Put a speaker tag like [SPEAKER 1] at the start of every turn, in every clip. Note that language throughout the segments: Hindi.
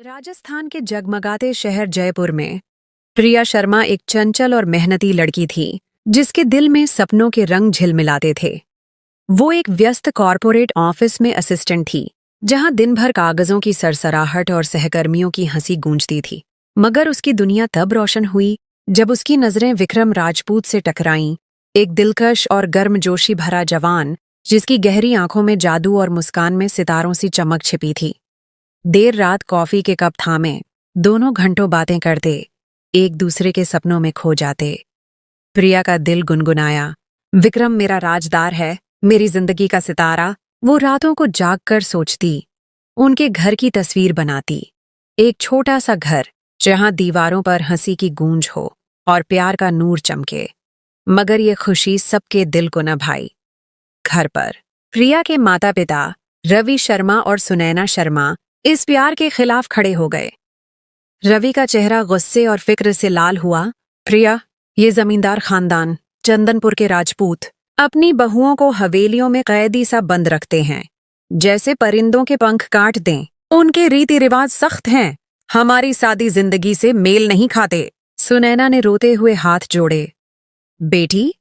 [SPEAKER 1] राजस्थान के जगमगाते शहर जयपुर में प्रिया शर्मा एक चंचल और मेहनती लड़की थी जिसके दिल में सपनों के रंग झिलमिलाते थे। वो एक व्यस्त कॉरपोरेट ऑफिस में असिस्टेंट थी जहां दिन भर कागजों की सरसराहट और सहकर्मियों की हंसी गूंजती थी। मगर उसकी दुनिया तब रोशन हुई जब उसकी नजरें विक्रम राजपूत से टकराईं, एक दिलकश और गर्मजोशी भरा जवान जिसकी गहरी आंखों में जादू और मुस्कान में सितारों सी चमक छिपी थी। देर रात कॉफी के कप थामे दोनों घंटों बातें करते, एक दूसरे के सपनों में खो जाते। प्रिया का दिल गुनगुनाया, विक्रम मेरा राजदार है, मेरी जिंदगी का सितारा। वो रातों को जागकर सोचती, उनके घर की तस्वीर बनाती, एक छोटा सा घर जहां दीवारों पर हंसी की गूंज हो और प्यार का नूर चमके। मगर ये खुशी सबके दिल को न भाई। घर पर प्रिया के माता पिता रवि शर्मा और सुनैना शर्मा इस प्यार के खिलाफ खड़े हो गए। रवि का चेहरा गुस्से और फिक्र से लाल हुआ। प्रिया, ये जमींदार खानदान चंदनपुर के राजपूत अपनी बहुओं को हवेलियों में कैदी सा बंद रखते हैं, जैसे परिंदों के पंख काट दें। उनके रीति रिवाज सख्त हैं, हमारी सादी जिंदगी से मेल नहीं खाते। सुनैना ने रोते हुए हाथ जोड़े। बेटी,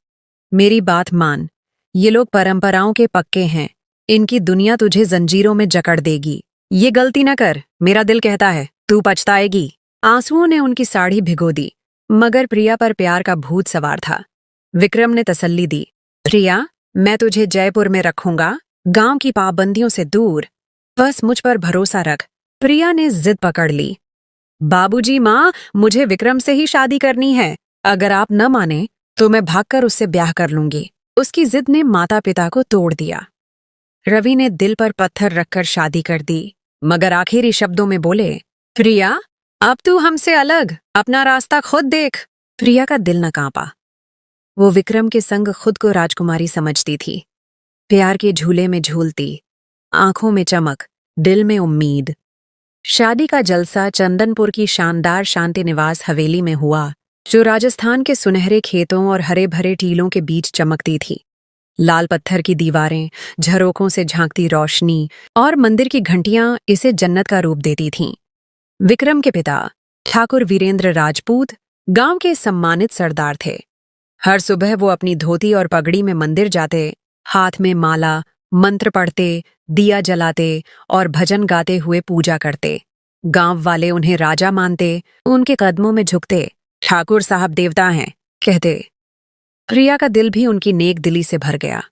[SPEAKER 1] मेरी बात मान, ये लोग परंपराओं के पक्के हैं, इनकी दुनिया तुझे जंजीरों में जकड़ देगी। ये गलती न कर, मेरा दिल कहता है तू पछताएगी। आंसुओं ने उनकी साड़ी भिगो दी, मगर प्रिया पर प्यार का भूत सवार था। विक्रम ने तसल्ली दी, प्रिया, मैं तुझे जयपुर में रखूंगा, गांव की पाबंदियों से दूर, बस मुझ पर भरोसा रख। प्रिया ने जिद पकड़ ली। बाबूजी, माँ, मुझे विक्रम से ही शादी करनी है, अगर आप न माने तो मैं भागकर उससे ब्याह कर लूंगी। उसकी जिद ने माता पिता को तोड़ दिया। रवि ने दिल पर पत्थर रखकर शादी कर दी, मगर आखिरी शब्दों में बोले, प्रिया, अब तू हमसे अलग, अपना रास्ता खुद देख। प्रिया का दिल न कांपा। वो विक्रम के संग खुद को राजकुमारी समझती थी, प्यार के झूले में झूलती, आंखों में चमक, दिल में उम्मीद। शादी का जलसा चंदनपुर की शानदार शांति निवास हवेली में हुआ, जो राजस्थान के सुनहरे खेतों और हरे भरे टीलों के बीच चमकती थी। लाल पत्थर की दीवारें, झरोकों से झांकती रोशनी और मंदिर की घंटियां इसे जन्नत का रूप देती थीं। विक्रम के पिता ठाकुर वीरेंद्र राजपूत गांव के सम्मानित सरदार थे। हर सुबह वो अपनी धोती और पगड़ी में मंदिर जाते, हाथ में माला, मंत्र पढ़ते, दिया जलाते और भजन गाते हुए पूजा करते। गांव वाले उन्हें राजा मानते, उनके कदमों में झुकते। ठाकुर साहब देवता हैं, कहते। प्रिया का दिल भी उनकी नेक दिली से भर गया।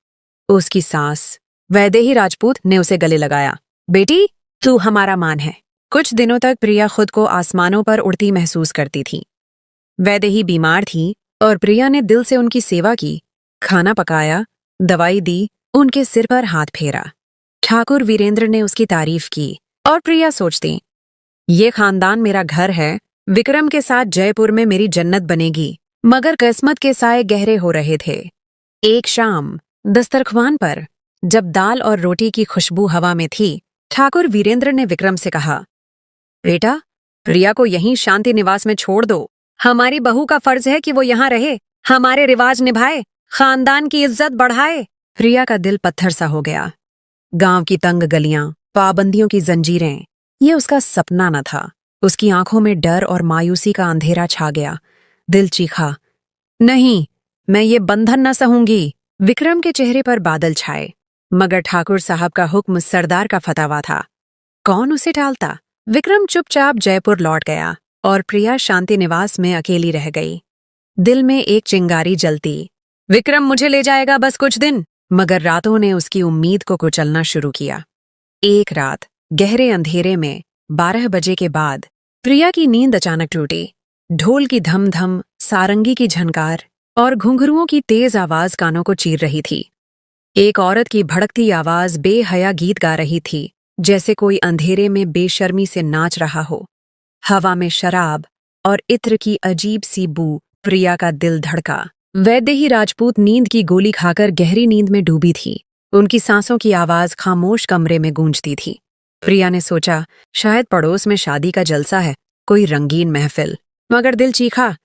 [SPEAKER 1] उसकी सास वैदेही राजपूत ने उसे गले लगाया, बेटी, तू हमारा मान है। कुछ दिनों तक प्रिया खुद को आसमानों पर उड़ती महसूस करती थी। वैदेही बीमार थी और प्रिया ने दिल से उनकी सेवा की, खाना पकाया, दवाई दी, उनके सिर पर हाथ फेरा। ठाकुर वीरेंद्र ने उसकी तारीफ की और प्रिया सोचती, ये खानदान मेरा घर है, विक्रम के साथ जयपुर में मेरी जन्नत बनेगी। मगर किस्मत के साए गहरे हो रहे थे। एक शाम दस्तरख्वान पर जब दाल और रोटी की खुशबू हवा में थी, ठाकुर वीरेंद्र ने विक्रम से कहा, बेटा, प्रिया को यहीं शांति निवास में छोड़ दो। हमारी बहू का फर्ज है कि वो यहाँ रहे, हमारे रिवाज निभाए, खानदान की इज्जत बढ़ाए। प्रिया का दिल पत्थर सा हो गया। गांव की तंग गलियां, पाबंदियों की जंजीरें, ये उसका सपना न था। उसकी आंखों में डर और मायूसी का अंधेरा छा गया। दिल चीखा, नहीं, मैं ये बंधन न सहूंगी। विक्रम के चेहरे पर बादल छाए, मगर ठाकुर साहब का हुक्म सरदार का फतवा था, कौन उसे टालता। विक्रम चुपचाप जयपुर लौट गया और प्रिया शांति निवास में अकेली रह गई। दिल में एक चिंगारी जलती, विक्रम मुझे ले जाएगा बस कुछ दिन। मगर रातों ने उसकी उम्मीद को कुचलना शुरू किया। एक रात गहरे अंधेरे में 12 बजे के बाद प्रिया की नींद अचानक टूटी। ढोल की धम-धम, सारंगी की झनकार और घुंघरुओं की तेज आवाज कानों को चीर रही थी। एक औरत की भड़कती आवाज बेहया गीत गा रही थी, जैसे कोई अंधेरे में बेशर्मी से नाच रहा हो। हवा में शराब और इत्र की अजीब सी बू। प्रिया का दिल धड़का। वैदेही राजपूत नींद की गोली खाकर गहरी नींद में डूबी थी। उनकी सांसों की आवाज खामोश कमरे में गूंजती थी। प्रिया ने सोचा, शायद पड़ोस में शादी का जलसा है, कोई रंगीन महफिल। मगर दिल चीखा,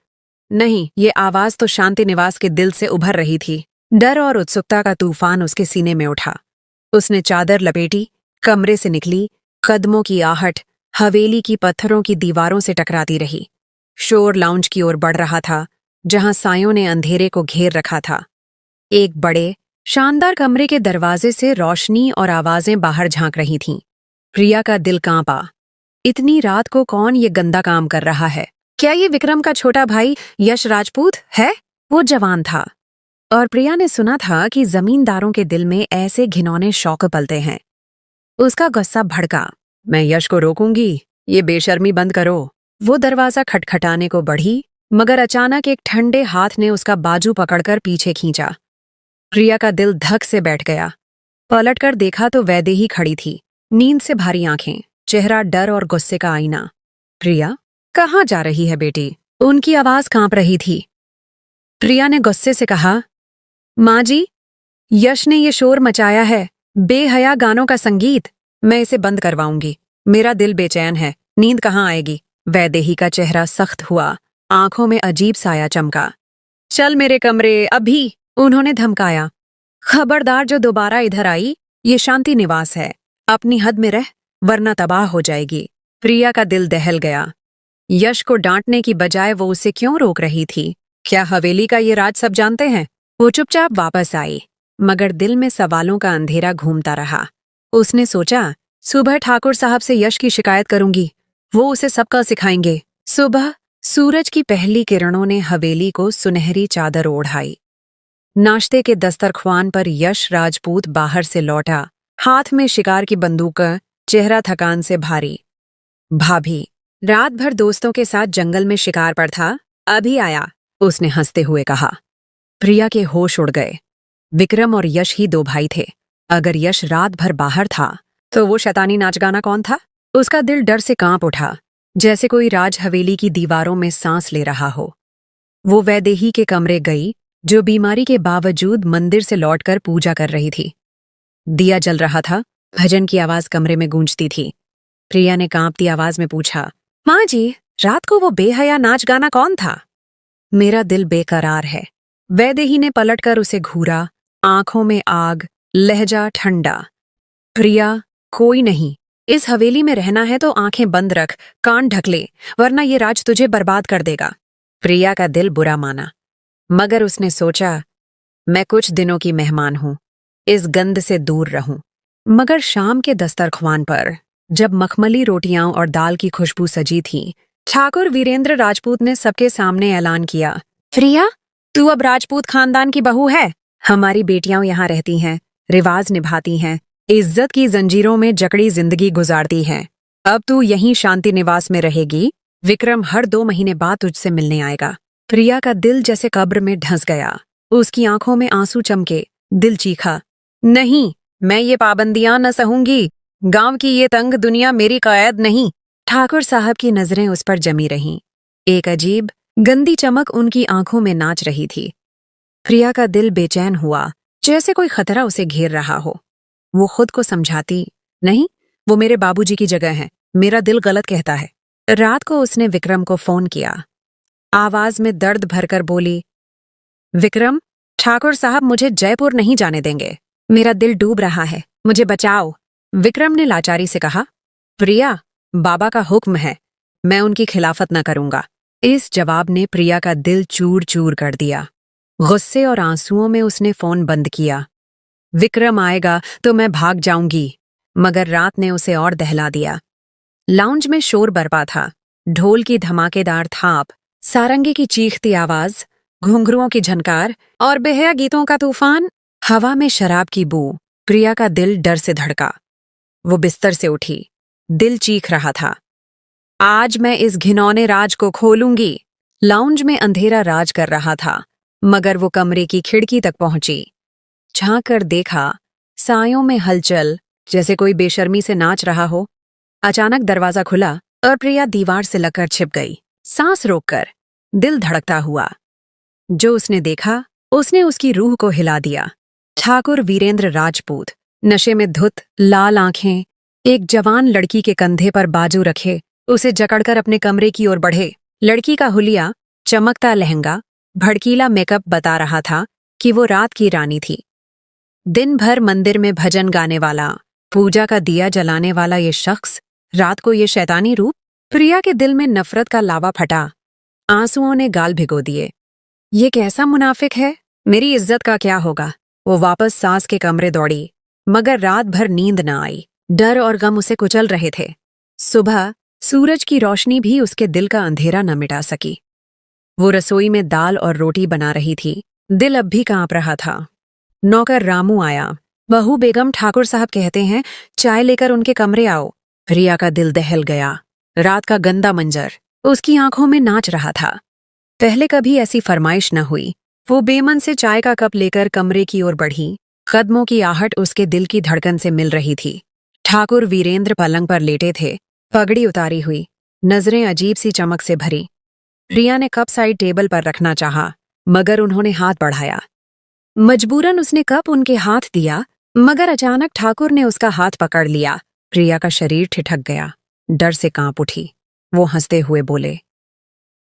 [SPEAKER 1] नहीं, ये आवाज तो शांति निवास के दिल से उभर रही थी। डर और उत्सुकता का तूफान उसके सीने में उठा। उसने चादर लपेटी, कमरे से निकली, कदमों की आहट, हवेली की पत्थरों की दीवारों से टकराती रही। शोर लाउंज की ओर बढ़ रहा था, जहां सायों ने अंधेरे को घेर रखा था। एक बड़े, शानदार कमरे के दरवाजे से रोशनी और आवाजें बाहर झांक रही थीं। प्रिया का दिल कांपा। इतनी रात को कौन ये गंदा काम कर रहा है? क्या ये विक्रम का छोटा भाई यश राजपूत है? वो जवान था और प्रिया ने सुना था कि जमींदारों के दिल में ऐसे घिनौने शौक पलते हैं। उसका गुस्सा भड़का। मैं यश को रोकूंगी, ये बेशर्मी बंद करो। वो दरवाजा खटखटाने को बढ़ी, मगर अचानक एक ठंडे हाथ ने उसका बाजू पकड़कर पीछे खींचा। प्रिया का दिल धक से बैठ गया। पलटकर देखा तो वैदेही खड़ी थी, नींद से भारी आंखें, चेहरा डर और गुस्से का आईना। प्रिया, कहाँ जा रही है बेटी? उनकी आवाज कांप रही थी। प्रिया ने गुस्से से कहा, माँ जी, यश ने ये शोर मचाया है, बेहया गानों का संगीत। मैं इसे बंद करवाऊंगी। मेरा दिल बेचैन है, नींद कहाँ आएगी? वैदेही का चेहरा सख्त हुआ, आंखों में अजीब साया चमका। चल मेरे कमरे अभी, उन्होंने धमकाया। खबरदार जो दोबारा इधर आई, ये शांति निवास है, अपनी हद में रह, वरना तबाह हो जाएगी। प्रिया का दिल दहल गया। यश को डांटने की बजाय वो उसे क्यों रोक रही थी? क्या हवेली का ये राज सब जानते हैं? वो चुपचाप वापस आई, मगर दिल में सवालों का अंधेरा घूमता रहा। उसने सोचा, सुबह ठाकुर साहब से यश की शिकायत करूंगी, वो उसे सबका सिखाएंगे। सुबह सूरज की पहली किरणों ने हवेली को सुनहरी चादर ओढ़ाई। नाश्ते के दस्तरख्वान पर यश राजपूत बाहर से लौटा, हाथ में शिकार की बंदूक, चेहरा थकान से भारी। भाभी, रात भर दोस्तों के साथ जंगल में शिकार पर था, अभी आया, उसने हंसते हुए कहा। प्रिया के होश उड़ गए। विक्रम और यश ही दो भाई थे। अगर यश रात भर बाहर था तो वो शैतानी नाच गाना कौन था? उसका दिल डर से कांप उठा, जैसे कोई राज हवेली की दीवारों में सांस ले रहा हो। वो वैदेही के कमरे गई, जो बीमारी के बावजूद मंदिर से लौटकर पूजा कर रही थी। दिया जल रहा था, भजन की आवाज कमरे में गूंजती थी। प्रिया ने कांपती आवाज में पूछा, माँ जी, रात को वो बेहया नाच गाना कौन था? मेरा दिल बेकरार है। वैदेही ने पलटकर उसे घूरा, आंखों में आग, लहजा ठंडा। प्रिया, कोई नहीं। इस हवेली में रहना है तो आंखें बंद रख, कान ढक ले, वरना ये राज तुझे बर्बाद कर देगा। प्रिया का दिल बुरा माना, मगर उसने सोचा, मैं कुछ दिनों की मेहमान हूं, इस गंध से दूर रहूं। मगर शाम के दस्तरख्वान पर, जब मखमली रोटियां और दाल की खुशबू सजी थी, ठाकुर वीरेंद्र राजपूत ने सबके सामने ऐलान किया, प्रिया, तू अब राजपूत खानदान की बहू है। हमारी बेटियां यहाँ रहती हैं, रिवाज निभाती हैं, इज्जत की जंजीरों में जकड़ी जिंदगी गुजारती हैं। अब तू यहीं शांति निवास में रहेगी। विक्रम हर 2 महीने बाद तुझसे मिलने आएगा। प्रिया का दिल जैसे कब्र में ढंस गया। उसकी आंखों में आंसू चमके, दिल चीखा, नहीं, मैं ये पाबंदियां न सहूंगी। गांव की ये तंग दुनिया मेरी कैद नहीं। ठाकुर साहब की नजरें उस पर जमी रहीं। एक अजीब, गंदी चमक उनकी आंखों में नाच रही थी। प्रिया का दिल बेचैन हुआ, जैसे कोई खतरा उसे घेर रहा हो। वो खुद को समझाती, नहीं, वो मेरे बाबूजी की जगह है, मेरा दिल गलत कहता है। रात को उसने विक्रम को फोन किया। आवाज में दर्द भरकर बोली, विक्रम, ठाकुर साहब मुझे जयपुर नहीं जाने देंगे। मेरा दिल डूब रहा है, मुझे बचाओ। विक्रम ने लाचारी से कहा, प्रिया, बाबा का हुक्म है, मैं उनकी खिलाफत न करूंगा। इस जवाब ने प्रिया का दिल चूर चूर कर दिया। गुस्से और आंसुओं में उसने फोन बंद किया। विक्रम आएगा तो मैं भाग जाऊंगी, मगर रात ने उसे और दहला दिया। लाउंज में शोर बरपा था, ढोल की धमाकेदार थाप, सारंगी की चीखती आवाज, घुंघरुओं की झनकार और बेहया गीतों का तूफान। हवा में शराब की बू। प्रिया का दिल डर से धड़का। वो बिस्तर से उठी, दिल चीख रहा था, आज मैं इस घिनौने राज को खोलूंगी। लाउंज में अंधेरा राज कर रहा था, मगर वो कमरे की खिड़की तक पहुंची। झांक कर देखा, सायों में हलचल, जैसे कोई बेशर्मी से नाच रहा हो। अचानक दरवाजा खुला और प्रिया दीवार से लगकर छिप गई, सांस रोककर, दिल धड़कता हुआ। जो उसने देखा, उसने उसकी रूह को हिला दिया। ठाकुर वीरेंद्र राजपूत, नशे में धुत, लाल आंखें, एक जवान लड़की के कंधे पर बाजू रखे, उसे जकड़कर अपने कमरे की ओर बढ़े। लड़की का हुलिया, चमकता लहंगा, भड़कीला मेकअप बता रहा था कि वो रात की रानी थी। दिन भर मंदिर में भजन गाने वाला, पूजा का दिया जलाने वाला ये शख्स रात को ये शैतानी रूप। प्रिया के दिल में नफरत का लावा फटा। आंसुओं ने गाल भिगो दिए। ये कैसा मुनाफिक है? मेरी इज्जत का क्या होगा? वो वापस सास के कमरे दौड़ी, मगर रात भर नींद न आई। डर और गम उसे कुचल रहे थे। सुबह सूरज की रोशनी भी उसके दिल का अंधेरा न मिटा सकी। वो रसोई में दाल और रोटी बना रही थी। दिल अब भी कांप रहा था। नौकर रामू आया। बहू बेगम, ठाकुर साहब कहते हैं चाय लेकर उनके कमरे आओ। प्रिया का दिल दहल गया। रात का गंदा मंजर उसकी आंखों में नाच रहा था। पहले कभी ऐसी फरमाइश न हुई। वो बेमन से चाय का कप लेकर कमरे की ओर बढ़ी। कदमों की आहट उसके दिल की धड़कन से मिल रही थी। ठाकुर वीरेंद्र पलंग पर लेटे थे, पगड़ी उतारी हुई, नजरें अजीब सी चमक से भरी। प्रिया ने कप साइड टेबल पर रखना चाहा, मगर उन्होंने हाथ बढ़ाया। मजबूरन उसने कप उनके हाथ दिया, मगर अचानक ठाकुर ने उसका हाथ पकड़ लिया। प्रिया का शरीर ठिठक गया, डर से कांप उठी। वो हंसते हुए बोले,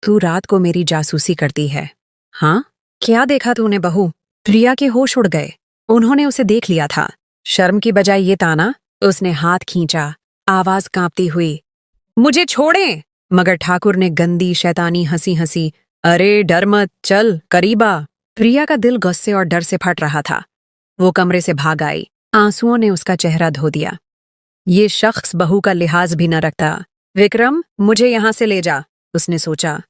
[SPEAKER 1] तू रात को मेरी जासूसी करती है? हाँ? क्या देखा तूने बहू? प्रिया के होश उड़ गए। उन्होंने उसे देख लिया था। शर्म की बजाय ये ताना। उसने हाथ खींचा, आवाज कांपती हुई, मुझे छोड़ें। मगर ठाकुर ने गंदी शैतानी हंसी हंसी, अरे डर मत, चल करीबा। प्रिया का दिल गुस्से और डर से फट रहा था। वो कमरे से भाग आई। आंसुओं ने उसका चेहरा धो दिया। ये शख्स बहू का लिहाज भी न रखता। विक्रम, मुझे यहां से ले जा, उसने सोचा।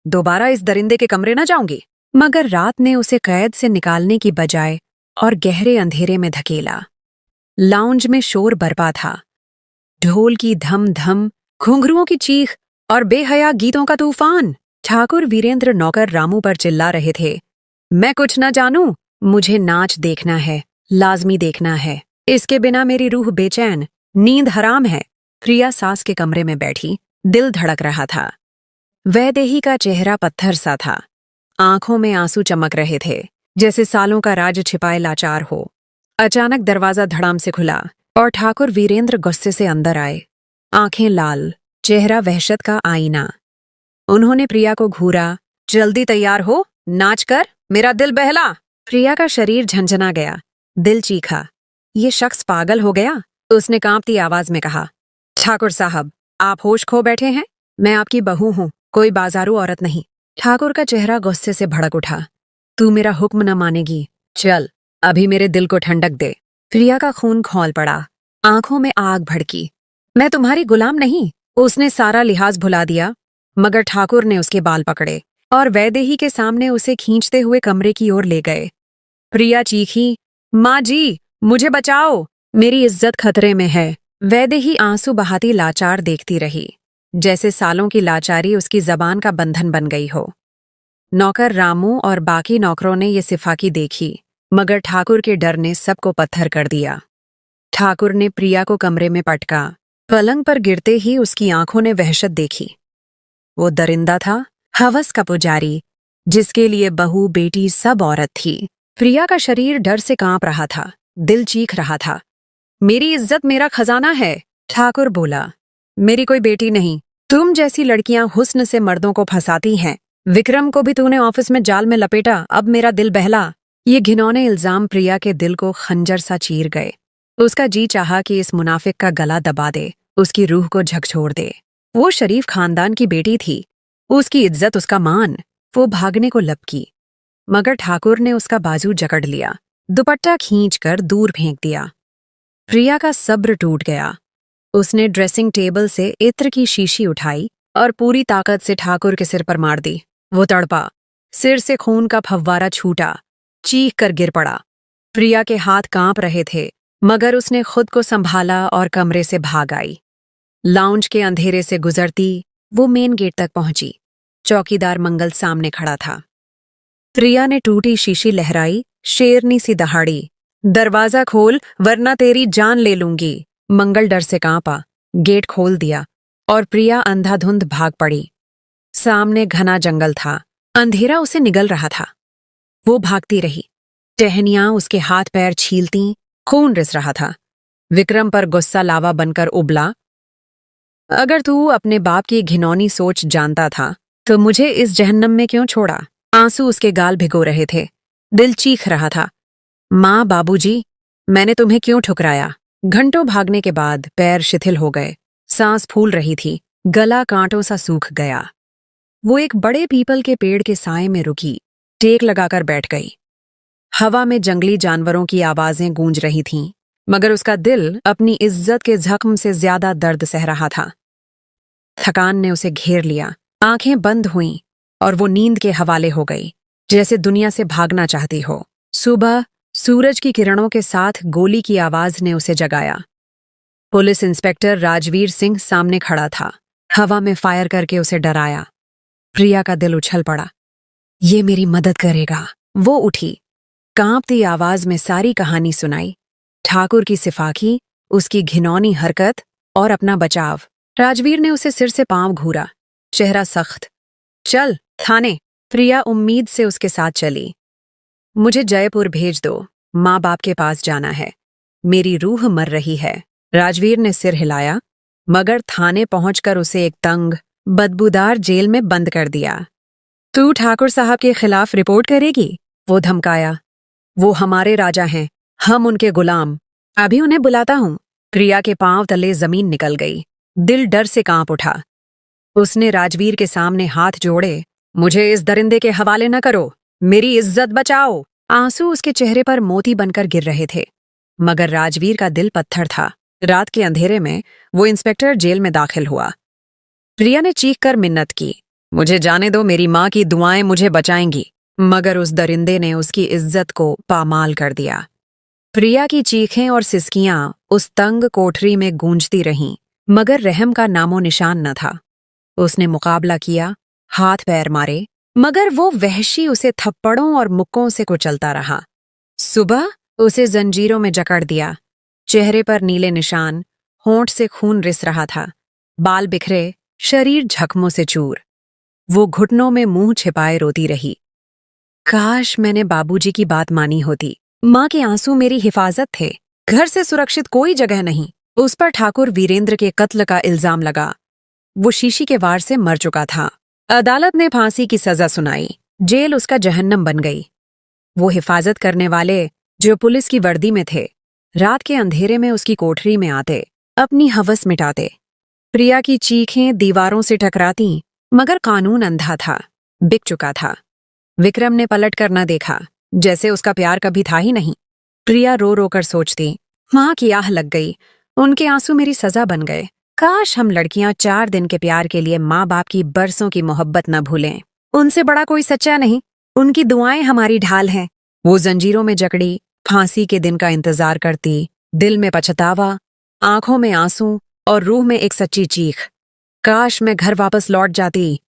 [SPEAKER 1] दोबारा इस दरिंदे के कमरे न जाऊंगी। मगर रात ने उसे कैद से निकालने की बजाय और गहरे अंधेरे में धकेला। लाउंज में शोर बरपा था। ढोल की धम धम, घुंघरुओं की चीख और बेहया गीतों का तूफान। ठाकुर वीरेंद्र नौकर रामू पर चिल्ला रहे थे, मैं कुछ न जानूं, मुझे नाच देखना है, लाजमी देखना है। इसके बिना मेरी रूह बेचैन, नींद हराम है। प्रिया सास के कमरे में बैठी, दिल धड़क रहा था। वैदेही का चेहरा पत्थर सा था। आंखों में आंसू चमक रहे थे, जैसे सालों का राज छिपाए लाचार हो। अचानक दरवाजा धड़ाम से खुला और ठाकुर वीरेंद्र गुस्से से अंदर आए। आंखें लाल, चेहरा वहशत का आईना। उन्होंने प्रिया को घूरा, जल्दी तैयार हो, नाच कर, मेरा दिल बहला। प्रिया का शरीर झंझना गया, दिल चीखा, ये शख्स पागल हो गया। उसने कांपती आवाज में कहा, ठाकुर साहब, आप होश खो बैठे हैं? मैं आपकी बहू हूं, कोई बाजारू औरत नहीं। ठाकुर का चेहरा गुस्से से भड़क उठा, तू मेरा हुक्म न मानेगी? चल, अभी मेरे दिल को ठंडक दे। प्रिया का खून खौल पड़ा, आंखों में आग भड़की। मैं तुम्हारी गुलाम नहीं। उसने सारा लिहाज भुला दिया। मगर ठाकुर ने उसके बाल पकड़े और वैदेही के सामने उसे खींचते हुए कमरे की ओर ले गए। प्रिया चीखी, माँ जी, मुझे बचाओ, मेरी इज्जत खतरे में है। वैदेही आंसू बहाती लाचार देखती रही, जैसे सालों की लाचारी उसकी जबान का बंधन बन गई हो। नौकर रामू और बाकी नौकरों ने ये सिफाकी देखी, मगर ठाकुर के डर ने सबको पत्थर कर दिया। ठाकुर ने प्रिया को कमरे में पटका। पलंग पर गिरते ही उसकी आंखों ने वहशत देखी। वो दरिंदा था, हवस का पुजारी, जिसके लिए बहू बेटी सब औरत थी। प्रिया का शरीर डर से कांप रहा था, दिल चीख रहा था। मेरी इज्जत मेरा खजाना है, ठाकुर बोला। मेरी कोई बेटी नहीं। तुम जैसी लड़कियां हुस्न से मर्दों को फंसाती हैं। विक्रम को भी तूने ऑफिस में जाल में लपेटा, अब मेरा दिल बहला। ये घिनौने इल्जाम प्रिया के दिल को खंजर सा चीर गए। उसका जी चाहा कि इस मुनाफिक का गला दबा दे, उसकी रूह को झकझोर दे। वो शरीफ खानदान की बेटी थी, उसकी इज्जत, उसका मान। वो भागने को लपकी, मगर ठाकुर ने उसका बाजू जकड़ लिया, दुपट्टा खींचकर दूर फेंक दिया। प्रिया का सब्र टूट गया। उसने ड्रेसिंग टेबल से इत्र की शीशी उठाई और पूरी ताकत से ठाकुर के सिर पर मार दी। वो तड़पा, सिर से खून का फव्वारा छूटा, चीख कर गिर पड़ा। प्रिया के हाथ कांप रहे थे, मगर उसने खुद को संभाला और कमरे से भाग आई। लाउंज के अंधेरे से गुजरती वो मेन गेट तक पहुंची। चौकीदार मंगल सामने खड़ा था। प्रिया ने टूटी शीशी लहराई, शेरनी सी दहाड़ी, दरवाजा खोल वरना तेरी जान ले लूंगी। मंगल डर से कांपा, गेट खोल दिया और प्रिया अंधाधुंध भाग पड़ी। सामने घना जंगल था, अंधेरा उसे निगल रहा था। वो भागती रही, टहनियां उसके हाथ पैर छीलती, खून रिस रहा था। विक्रम पर गुस्सा लावा बनकर उबला, अगर तू अपने बाप की घिनौनी सोच जानता था तो मुझे इस जहन्नम में क्यों छोड़ा? आंसू उसके गाल भिगो रहे थे, दिल चीख रहा था, माँ, बाबूजी, मैंने तुम्हें क्यों ठुकराया? घंटों भागने के बाद पैर शिथिल हो गए, सांस फूल रही थी, गला कांटों सा सूख गया। वो एक बड़े पीपल के पेड़ के साए में रुकी, टेक लगाकर बैठ गई। हवा में जंगली जानवरों की आवाजें गूंज रही थीं, मगर उसका दिल अपनी इज्जत के जख्म से ज्यादा दर्द सह रहा था। थकान ने उसे घेर लिया, आंखें बंद हुईं और वो नींद के हवाले हो गई, जैसे दुनिया से भागना चाहती हो। सुबह सूरज की किरणों के साथ गोली की आवाज ने उसे जगाया। पुलिस इंस्पेक्टर राजवीर सिंह सामने खड़ा था, हवा में फायर करके उसे डराया। प्रिया का दिल उछल पड़ा। ये मेरी मदद करेगा। वो उठी, कांपती आवाज में सारी कहानी सुनाई, ठाकुर की सिफाकी, उसकी घिनौनी हरकत और अपना बचाव। राजवीर ने उसे सिर से पांव घूरा, चेहरा सख्त। चल थाने। प्रिया उम्मीद से उसके साथ चली। मुझे जयपुर भेज दो, माँ बाप के पास जाना है, मेरी रूह मर रही है। राजवीर ने सिर हिलाया, मगर थाने पहुंचकर उसे एक तंग, बदबूदार जेल में बंद कर दिया। तू ठाकुर साहब के खिलाफ रिपोर्ट करेगी? वो धमकाया। वो हमारे राजा हैं, हम उनके गुलाम। अभी उन्हें बुलाता हूं। प्रिया के पांव तले जमीन निकल गई, दिल डर से कांप उठा। उसने राजवीर के सामने हाथ जोड़े। मुझे इस दरिंदे के हवाले न करो, मेरी इज्जत बचाओ। आंसू उसके चेहरे पर मोती बनकर गिर रहे थे, मगर राजवीर का दिल पत्थर था। रात के अंधेरे में वो इंस्पेक्टर जेल में दाखिल हुआ। प्रिया ने चीख कर मिन्नत की, मुझे जाने दो, मेरी माँ की दुआएं मुझे बचाएंगी। मगर उस दरिंदे ने उसकी इज्जत को पामाल कर दिया। प्रिया की चीखें और सिसकियां उस तंग कोठरी में गूंजती रहीं, मगर रहम का नामो निशान न था। उसने मुकाबला किया, हाथ पैर मारे, मगर वो वहशी उसे थप्पड़ों और मुक्कों से कुचलता रहा। सुबह उसे जंजीरों में जकड़ दिया, चेहरे पर नीले निशान, होंठ से खून रिस रहा था, बाल बिखरे, शरीर जख्मों से चूर। वो घुटनों में मुंह छिपाए रोती रही। काश मैंने बाबूजी की बात मानी होती। माँ के आंसू मेरी हिफाजत थे। घर से सुरक्षित कोई जगह नहीं। उस पर ठाकुर वीरेंद्र के कत्ल का इल्जाम लगा। वो शीशी के वार से मर चुका था। अदालत ने फांसी की सजा सुनाई, जेल उसका जहन्नम बन गई। वो हिफाजत करने वाले जो पुलिस की वर्दी में थे, रात के अंधेरे में उसकी कोठरी में आते, अपनी हवस मिटाते। प्रिया की चीखें दीवारों से टकराती, मगर कानून अंधा था, बिक चुका था। विक्रम ने पलट कर न देखा, जैसे उसका प्यार कभी था ही नहीं। प्रिया रो रो कर सोचती, माँ की आह लग गई, उनके आंसू मेरी सजा बन गए। काश हम लड़कियां 4 दिन के प्यार के लिए माँ बाप की बरसों की मोहब्बत न भूलें। उनसे बड़ा कोई सच्चा नहीं, उनकी दुआएं हमारी ढाल हैं। वो जंजीरों में जकड़ी, फांसी के दिन का इंतजार करती, दिल में पछतावा, आंखों में आंसू और रूह में एक सच्ची चीख। काश मैं घर वापस लौट जाती,